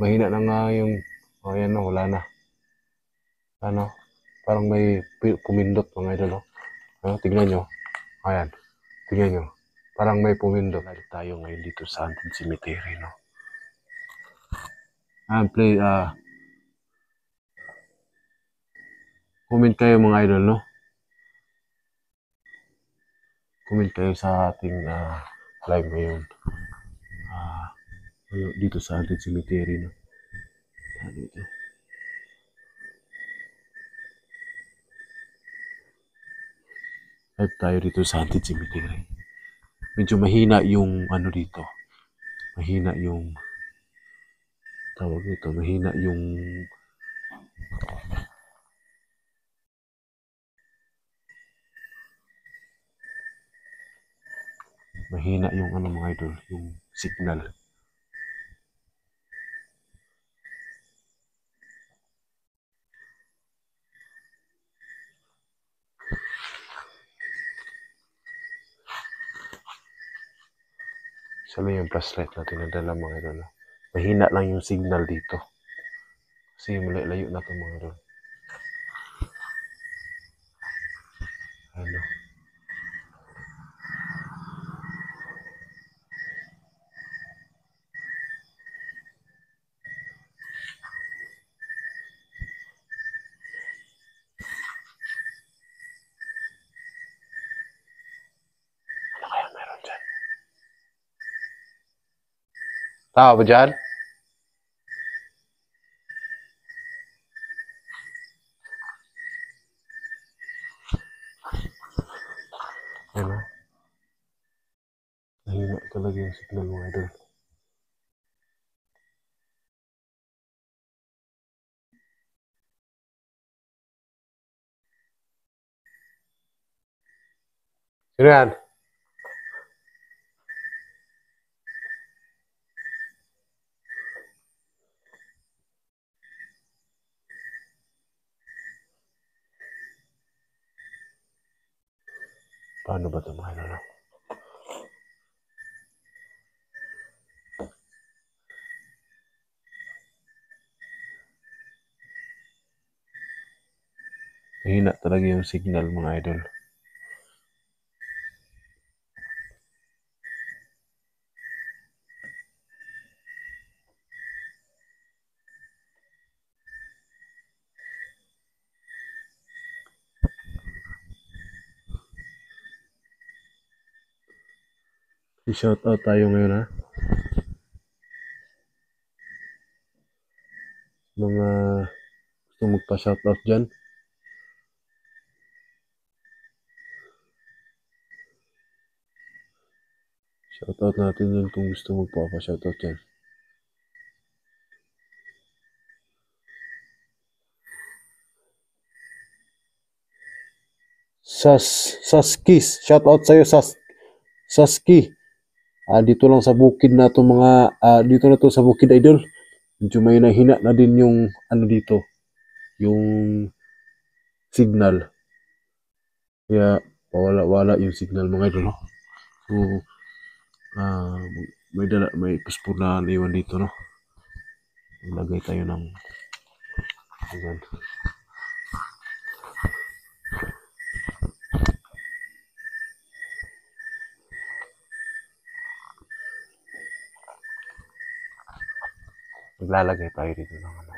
Mahina na nga yung, ayan no, wala na. Ano, parang may pumindot mga idol, no? Ano, tignan nyo. Ayan, tignan nyo. Parang may pumindot. Lagi tayo ngayon dito sa Haunted Cemetery, no? Play, comment kayo mga idol, no? Comment kayo sa ating live ngayon. Dito sa Haunted Cemetery, no? Dito. Live tayo dito sa Haunted Cemetery. Medyo mahina yung ano dito. Mahina yung tawag nito. Mahina yung ano mga idol, yung signal. Isa lang yung flashlight natin nadala mga idol. Mahina lang yung signal dito. Kasi malayo na ito mga idol. Ano? Ano kaya meron dyan? Tao ba dyan? Ano? Mahina talaga yung signal mga idol. Sino yan? Paano ba ito mga idol? Mahina talaga yung signal mga idol. I-shout out tayo ngayon ha. Mga gusto magpa-shout out dyan. Shout out natin yun kung gusto magpa-shout out dyan. Saskis, shout out sa'yo Saski. Dito lang sa bukid na to mga dito na to sa bukid idol. Medyo may nahina na din yung ano dito, yung signal. Kaya wala yung signal mga idol, no? So may passport na iwan dito, no? Maglagay tayo ng ayan. Maglalagay tayo dito ng ano.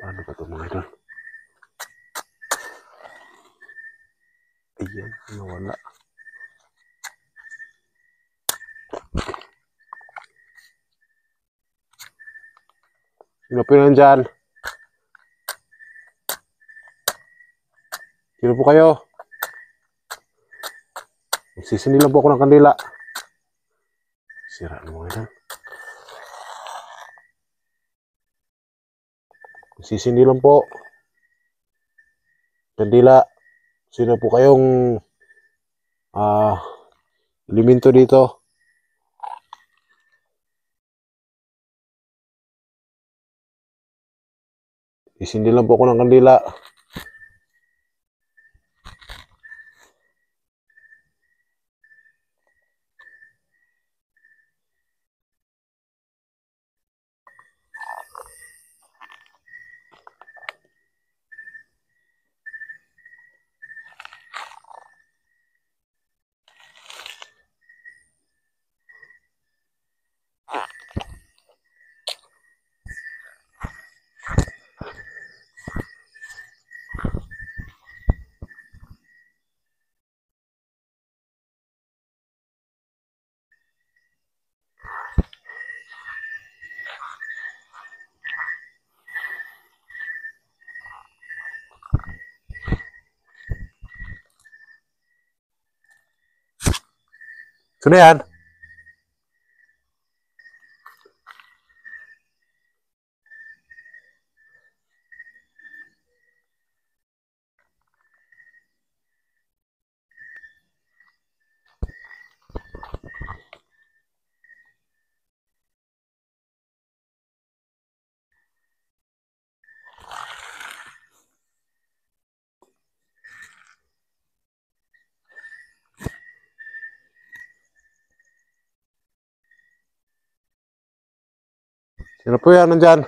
Paano ba ito mga idol? Ayan, nawala. Sino po yun dyan? Sino po kayo? Magsisinilang po ako ng kandila. sira ng mga idol. Sisindi lang po. Kandila. Sino po kayong elemento dito? Isindi lang po ako ng kandila. Sino yan? Sino po yan nandyan?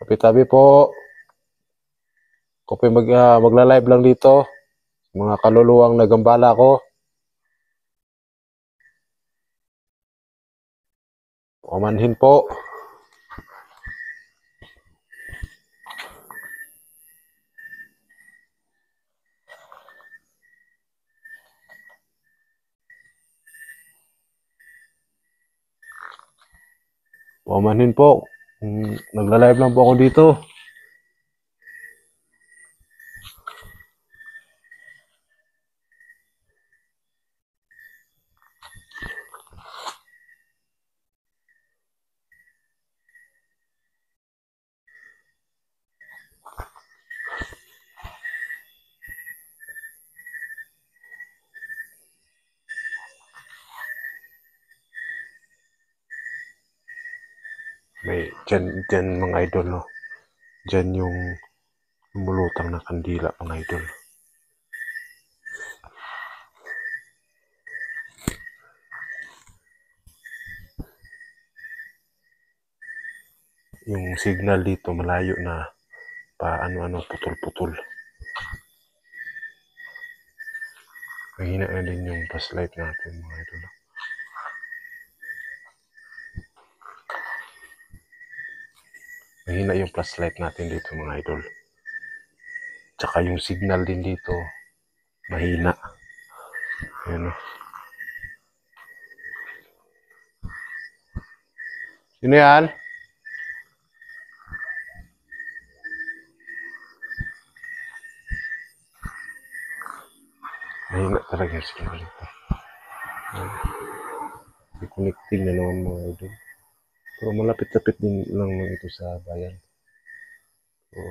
Tabi-tabi po. Ako po magla-live lang dito. Mga kaluluwang nagambala ko. Pamanhin po. Pamanhin po. Nagla-live lang po ako dito. May dyan mga idol, no? Dyan yung lumulutang na kandila, mga idol. Yung signal dito malayo na pa ano-ano putol-putol. Mahina na din yung flashlight natin, mga idol. Mahina yung flashlight natin dito, mga idol. Tsaka yung signal din dito mahina. Ayan, no? Sino yan? Mahina talaga yung signal dito. Connecting na naman, mga idol. Pero malapit-lapit din lang ito sa bayan. So,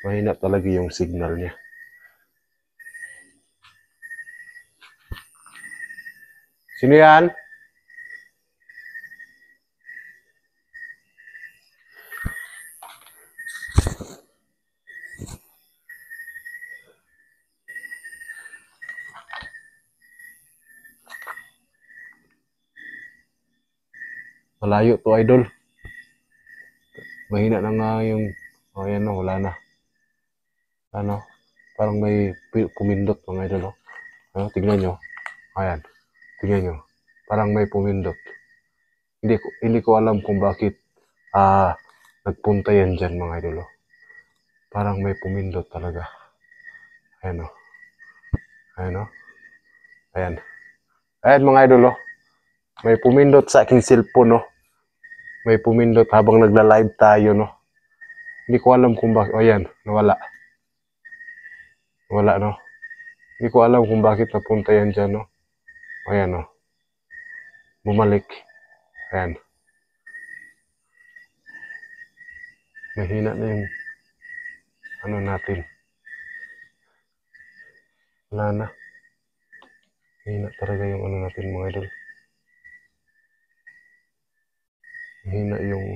mahina talaga yung signal niya. Sino yan? Malayo to, idol. Mahina na nga yung, oh, yan no, wala na. Ano, parang may pumindot mga idol, oh. Ano, tignan nyo. Ayan, tignan nyo. Parang may pumindot. Hindi ko alam kung bakit nagpunta yan dyan mga idol, oh. Parang may pumindot talaga. Ayan, oh. Ayan, oh. Ayan. Ayan mga idol, oh. May pumindot sa aking cellphone, no. May pumindot habang nagla-live tayo, no. Hindi ko alam kung bakit. Oh, ayan, nawala. Wala, no. Hindi ko alam kung bakit napunta yan dyan, no. Ayan, no. Bumalik. Ayan. Mahina na yung ano natin. Wala na. Mahina talaga yung ano natin mga idol. Mahina yung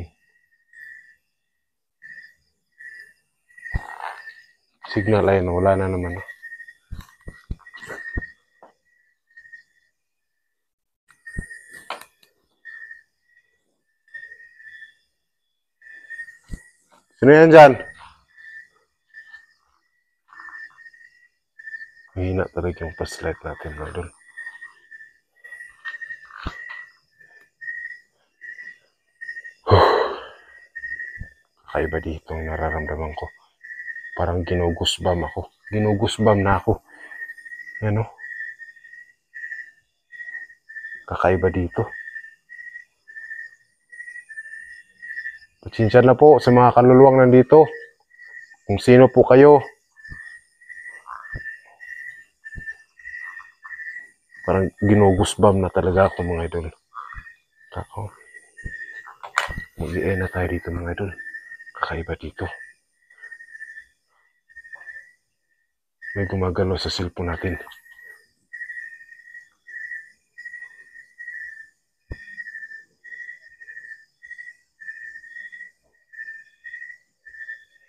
signal. Ayan, wala na naman. Sino yan dyan? Mahina talaga yung flashlight natin mga idol. Kakaiba dito ang nararamdaman ko. Parang ginugusbam ako. Ginugusbam na ako. Yan o. Kakaiba dito. Pasensya na po sa mga kaluluwang nandito. Kung sino po kayo. Parang ginugusbam na talaga ako mga idol. Ako. Mag-i-e na tayo dito mga idol. Kakaiba dito. May gumagalaw sa cellphone natin.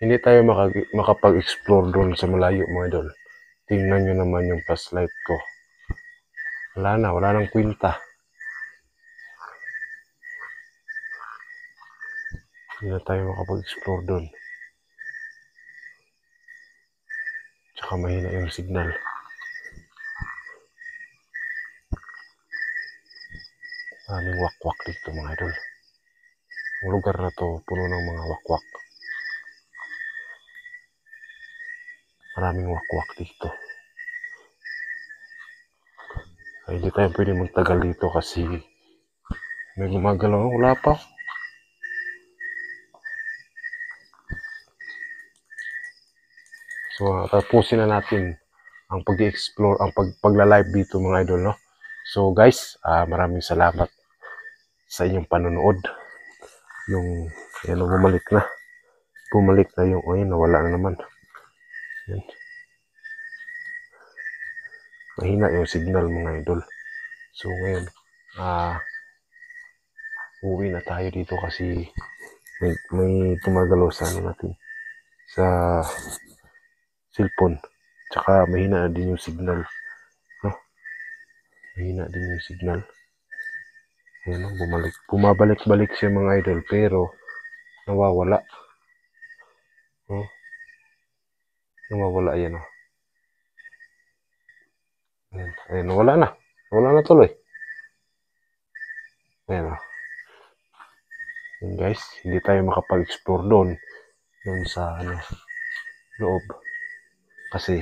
Hindi tayo makapag-explore doon sa malayo mga idol. Tingnan nyo naman yung flashlight ko. Wala nang kwenta. Hindi na tayo makapag-explore doon. Tsaka mahina yung signal. Maraming wakwak dito mga idol. Ang lugar na to puno ng mga wakwak. Maraming wakwak dito. Ay, hindi tayo pwede magtagal dito kasi may gumagalaw. Wala pa. So, tapusin na natin ang pag-explore, ang pagla-live dito mga idol, no? So guys, maraming salamat sa inyong panonood. Yung, yan, bumalik na. Bumalik na yung, ayun, nawala na naman. Yan. Mahina yung signal mga idol. So ngayon, uwi na tayo dito kasi may gumagalaw sa ano natin. Sa cellphone. Tsaka mahina din yung signal. No? Mahina din yung signal. Ayan, no? Bumabalik-balik siya mga idol pero nawawala. No? Nawawala yan. No? Ayan. Ayan, wala na. Wala na tuloy. Ayan. No? Ayan guys, hindi tayo makapag-explore doon sa ano, loob. Kasi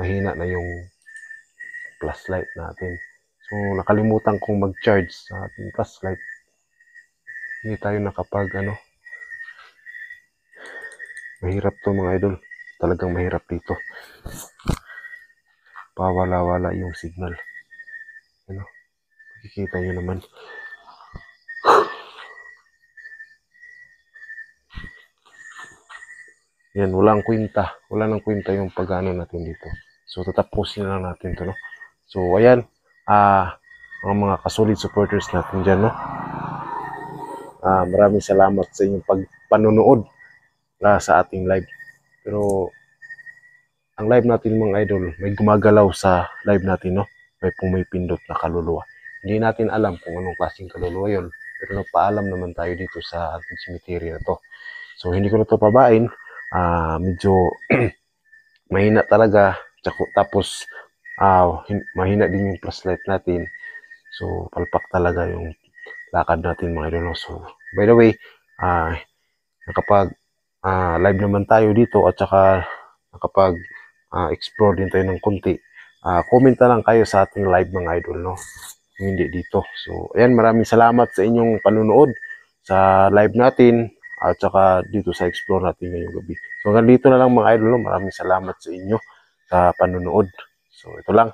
mahina na yung flashlight natin. So nakalimutan kong mag-charge sa ating flashlight. Hindi tayo nakapag ano. Mahirap to mga idol. Talagang mahirap dito. Pawala-wala yung signal. Ano? Makikita nyo naman. Yan, walang kwenta. Wala nang kwenta yung pag-ano natin dito. So tatapusin na lang natin to, no? So ayan, ang mga kasolid supporters natin dyan, no? Maraming salamat sa inyong panonood sa ating live. Pero ang live natin mga idol, may gumagalaw sa live natin, no? May pumipindot na kaluluwa. Hindi natin alam kung anong klaseng kaluluwa yun. pero nagpaalam naman tayo dito sa haunted cemetery na to. So hindi ko na to pabain, medyo mahina talaga, tapos mahina din yung flashlight natin. So palpak talaga yung lakad natin mga idol. So by the way, nakapag live naman tayo dito at saka nakapag explore din tayo ng konti. Comment na lang kayo sa ating live mga idol, no? Hindi dito. So ayan, maraming salamat sa inyong panunood sa live natin at saka dito sa explore natin ngayong gabi. So hanggang dito na lang mga idol, no? Maraming salamat sa inyo sa panunood. So ito lang.